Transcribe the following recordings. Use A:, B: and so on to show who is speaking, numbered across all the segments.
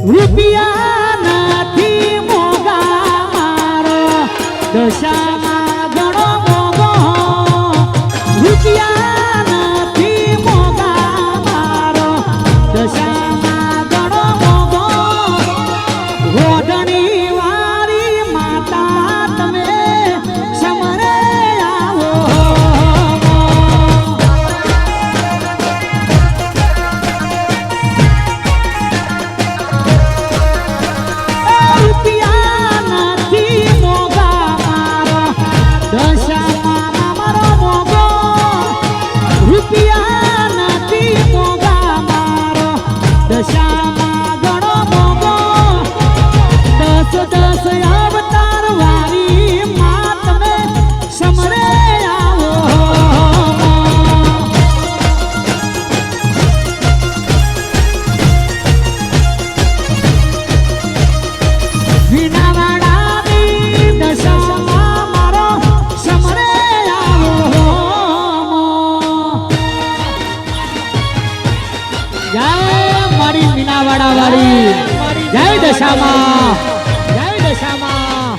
A: રૂપિયા નથી મોગા મારો દશામાં ઘણો મોગો રૂપિયા નથી મોગા મારો દશામાં ઘણો મોગો રોદણી વાળી માતા તમે સમરે આવો જય દશામાં જય દશામાં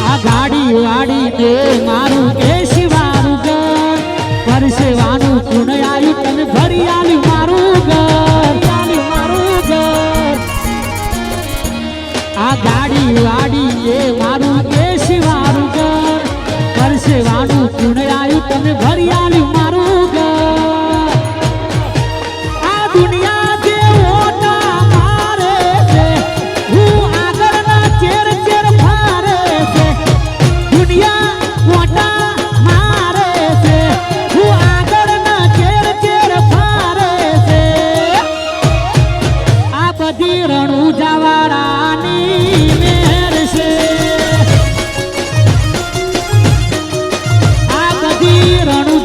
A: આ ગાડી વાડી દે મારું કેશી પરસેવાનું પૂર્ણ આવ્યું તને ભરી આવ્યું મારું ઘર આ ગાડી વાડી એ મારું કેશી મારું ઘર પરસેવાનું પૂર્ણ આવ્યું તને ભરી આવ્યું મારું ઘર આ દુનિયા જે ઓટા મારે છે હું આગળના ચેર ચેર ફારે છે દુનિયા ઓટા રણુ જવાડાની મેર છે આ બધી રણુ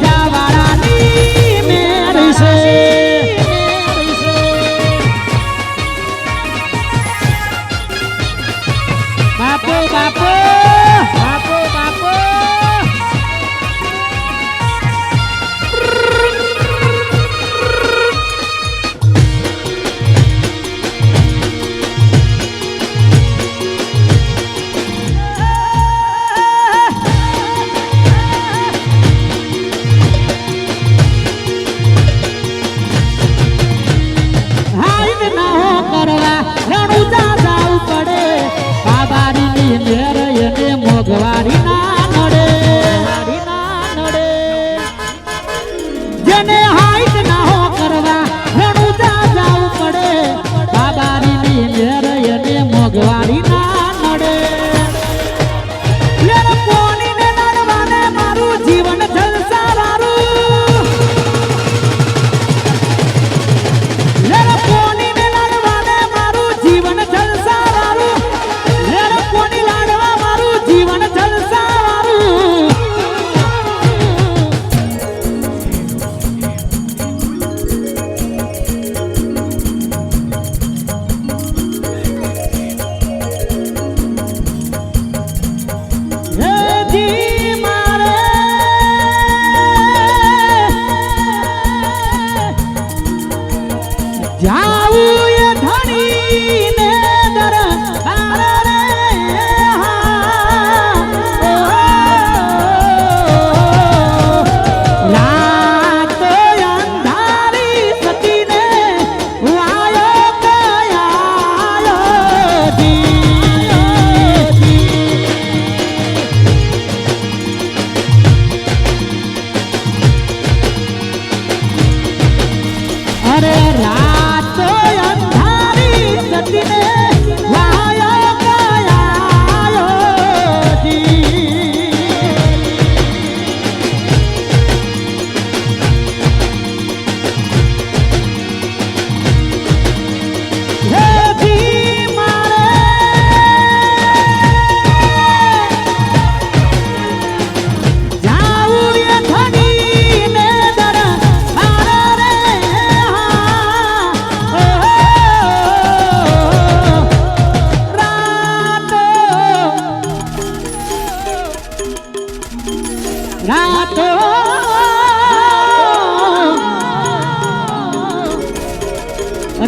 A: રાતો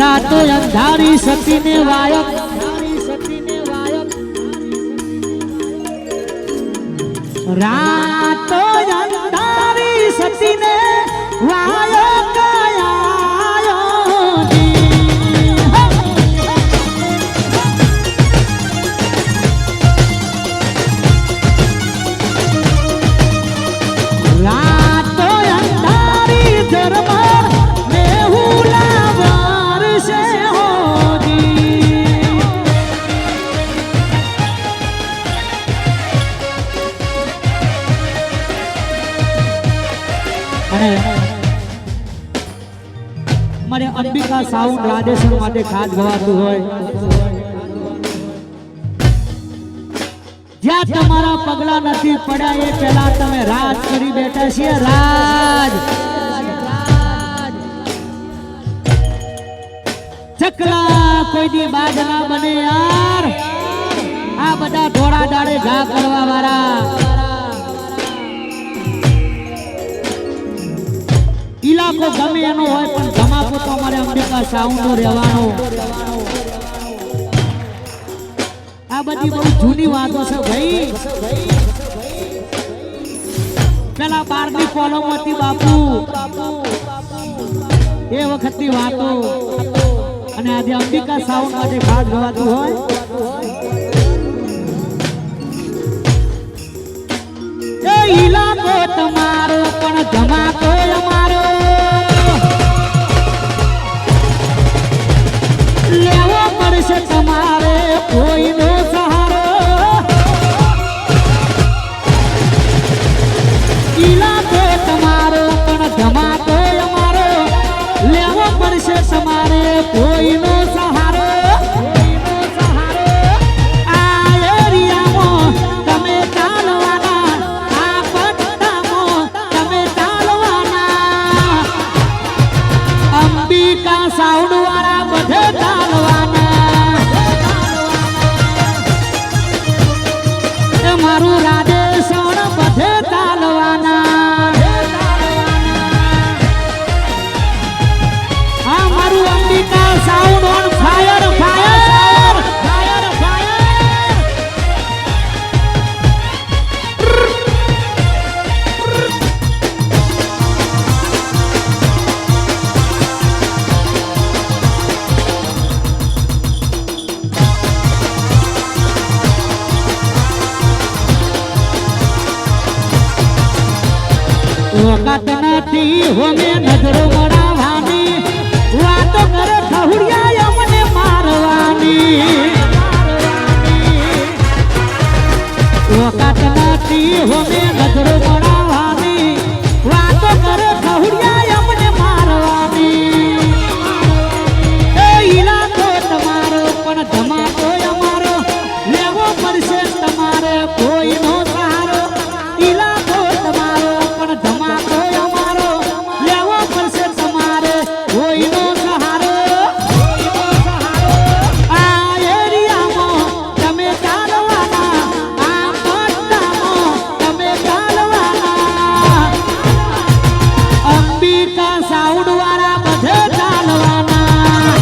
A: રાતો અંધારી સતીને વાયક રાતો અંધારી સતીને વાયક મારે અંબિકા સાઉન્ડ રાધેશ્વર માટે ખાસ ગવાતું હોય જ્યાં તમારા પગલા નથી પડ્યા એ પહેલા તમે રાજ કરી બેઠા છીએ રાજ ચકલા કોઈ દી બાજ ના બને યાર આ બધા થોડા દાડે ઘા કરવા વાળા ઇલાકો ગમે એનો હોય પણ ધમાકો તો અમારે અંબિકા સાઉન્ડ નો રહેવાનો આ બધી બહુ જૂની વાતો છે ભાઈ પેલા 12ની કોલમ હતી બાપુ એ વખતની વાતો અને આજે અંબિકા સાઉન્ડ માટે ખાસ ગવાતું હોય એ ઇલાકો તમારો પણ ધમાકો અમારો લેવો પડશે તમારે કોઈનો સહારો ઇલાકો તમારો પણ ધમાકો અમારો લેવો પડશે તમારે કોઈનો સહારો સાઉન્ડ વાળા બધે ચાલવાના મારું રાધેશ્વર બધે ચાલવાના હા મારું Ambika sound on fire fire fire fire વખત નથી હોમે નજરો મરાવાની વાતો કરે ખહુડિયા અમને મારવાની વખત નથી હોમે નજરો મરાવાની વાતો કરે ખહુડિયા અમને મારવાની એ ઇલાકો તમારો પણ ધમાકો અમારો લેવો પડશે તમારે કોઈનો સહારો ઇલાકો તમારો પણ ધમાકો અમારો લેવો પડશે તમારે કોઈનો સહારો આ એરિયામાં તમે ચાલવાના આ પટ્ટામાં તમે ચાલવાના અંબિકા સાઉન્ડ વાળા બધે ચાલવાના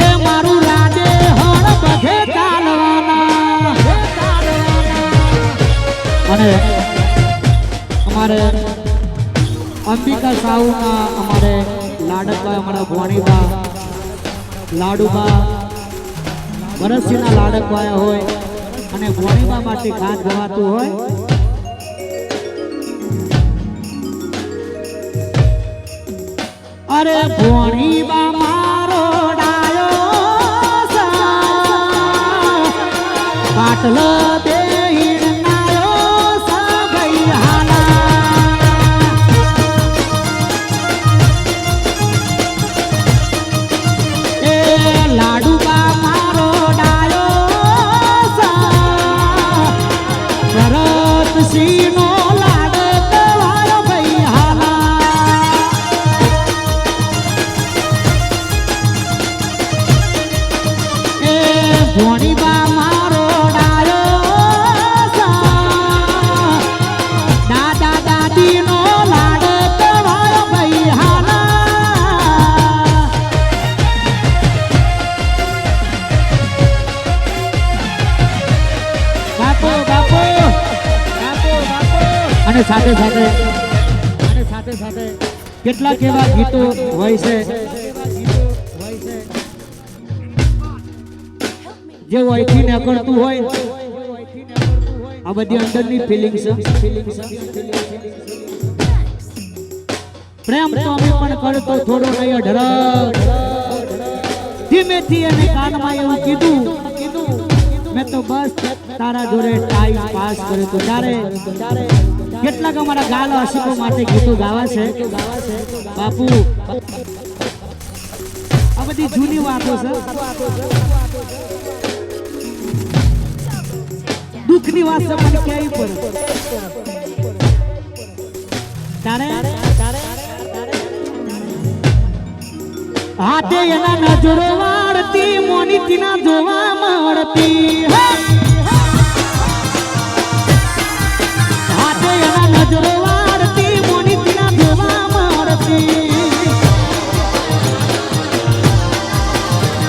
A: એ મારું રાધે હણ બધે ચાલવાના અને અમારે અંબિકા સાઉના અમારે લાડકભાઈ અમારા ભોણીબા લાડુબા વરસજીના લાડકભાઈ હોય અને ભોણીબા માટે ખાસ ગવાતું હોય અરે ભોણીબા મારો ડાયો પાટલો લાડુબા મારો ડાયો ભરતસિંહ નો લાડ કવાયો ભાઈ હાલા એ ભોણીબા મારો ડાયો અને સાથે સાથે કેટલાક એવા ગીતો હોય છે જે વહીથી નીકળતું હોય આ બધી અંદરની ફિલિંગ્સ પ્રેમ તો અમે પણ કરતો થોડો નહીં અઢળક ધીમેથી એને કાનમાં એવું કીધું મેં તો બસ તારા જોડે ટાઈમ પાસ કર્યો તો તારે કેટલાક અમારા ગાલ આશિકો માટે ગીતો ગાવા છે બાપુ આ બધી જૂની વાતો છે દુઃખની વાત છે મને ક્યાંય પર તારે હાથે એના નજરો વાળતી મોનીતી ના જોવા મળતી હાથે એના નજરો વાળતી મોનીતી ના જોવા મળતી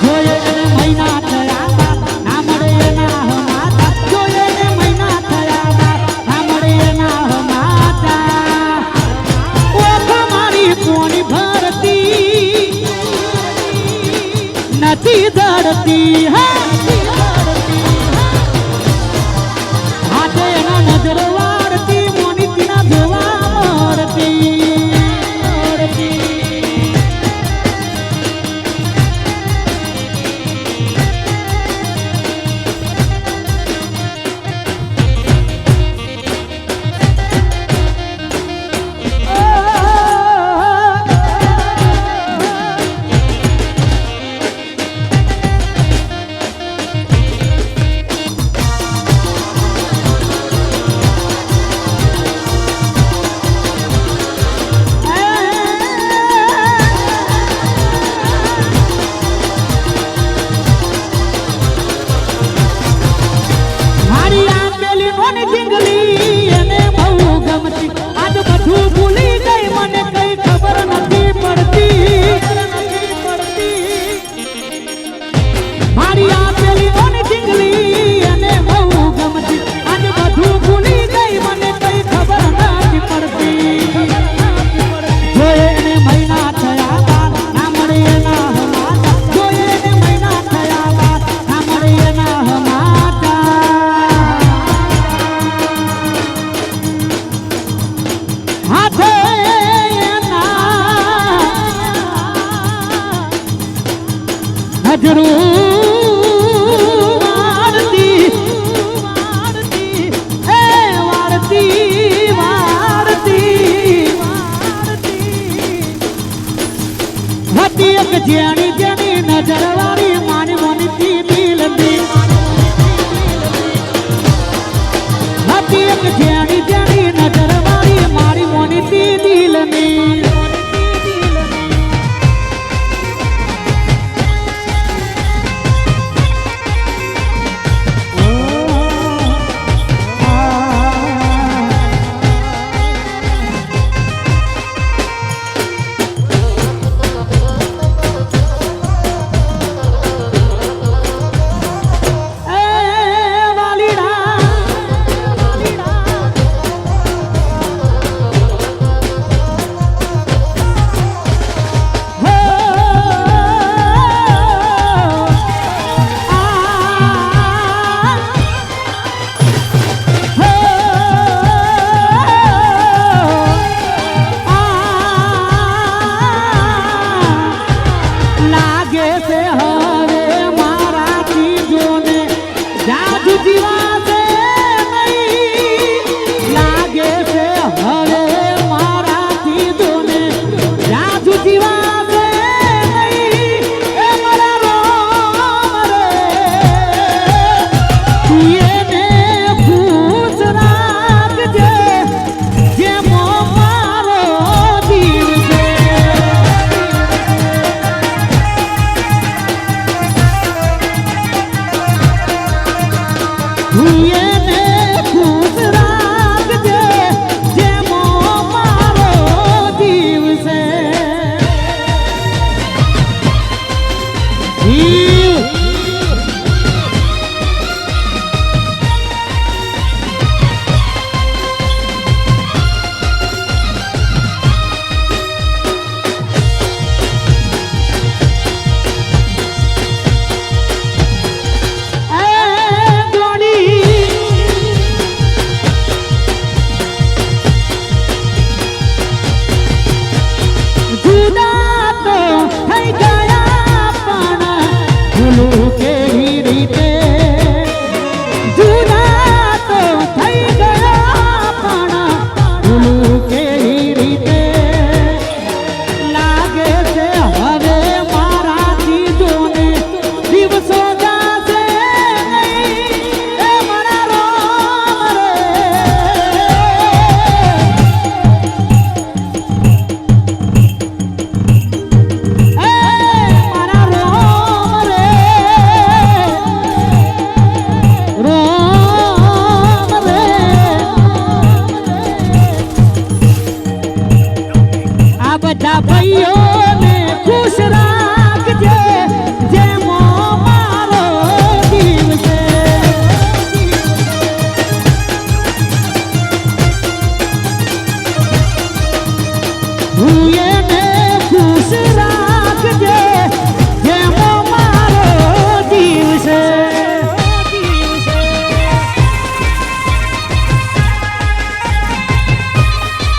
A: જોઈએ એને મહિના થયા ના મળે એના હમાતા જોઈએ એને મહિના થયા ના મળે એના હમાતા ઓખ મારી કોની ભરતી નથી ધરતી હાથે એના નજરો વાળતી મોનીતી ના જોવા મળતી જેની જેની નજર વાળી માની મોનીતી દિલની હતી એક જેની જેની નજર વાળી મારી મોનીતી દિલની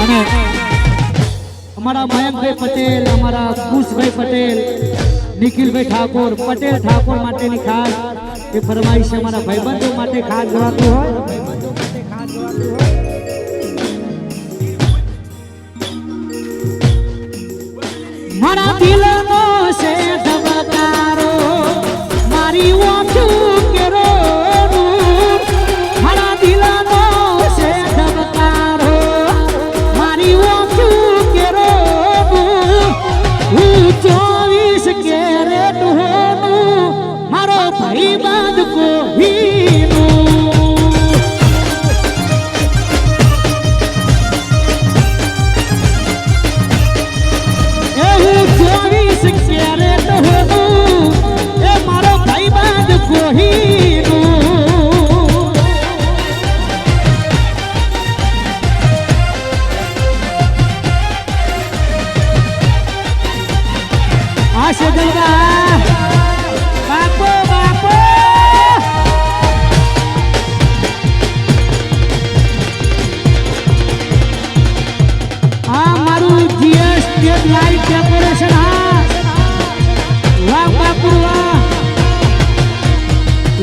A: અને અમારા મયંકભાઈ પટેલ, અમારા કુશભાઈ પટેલ, નિખિલભાઈ ઠાકોર, પટેલ ઠાકોર માટેની ખાસ એ ફરમાઈશ અમારા ભાઈબંધો માટે ખાસ ગવાતું હોય. મારા દિલનો છે ધબકારો, મારી ઓછું કેરો, મારા દિલનો છે ધબકારો, મારી ઓછું કેરો, હું 24 કેરેટ હોનું, મારો ભાઈબંધ કોહીનું.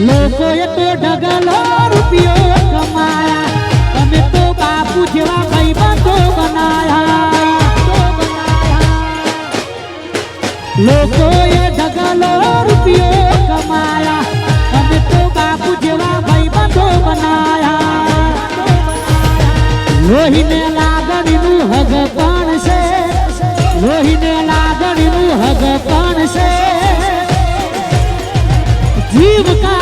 A: લોકોએ તો ઢગલો રૂપિયો કમાયા, તમે તો બાપુ જેવા ભાઈબંધો બનાયા. લોકોએ ઢગલો રૂપિયો કમાયા, તમે તો બાપુ જેવા ભાઈબંધો બનાયા. લોહીને લાગણીનું હગ પણ છે, લોહીને લાગણીનું હગ પણ છે. જીવ કા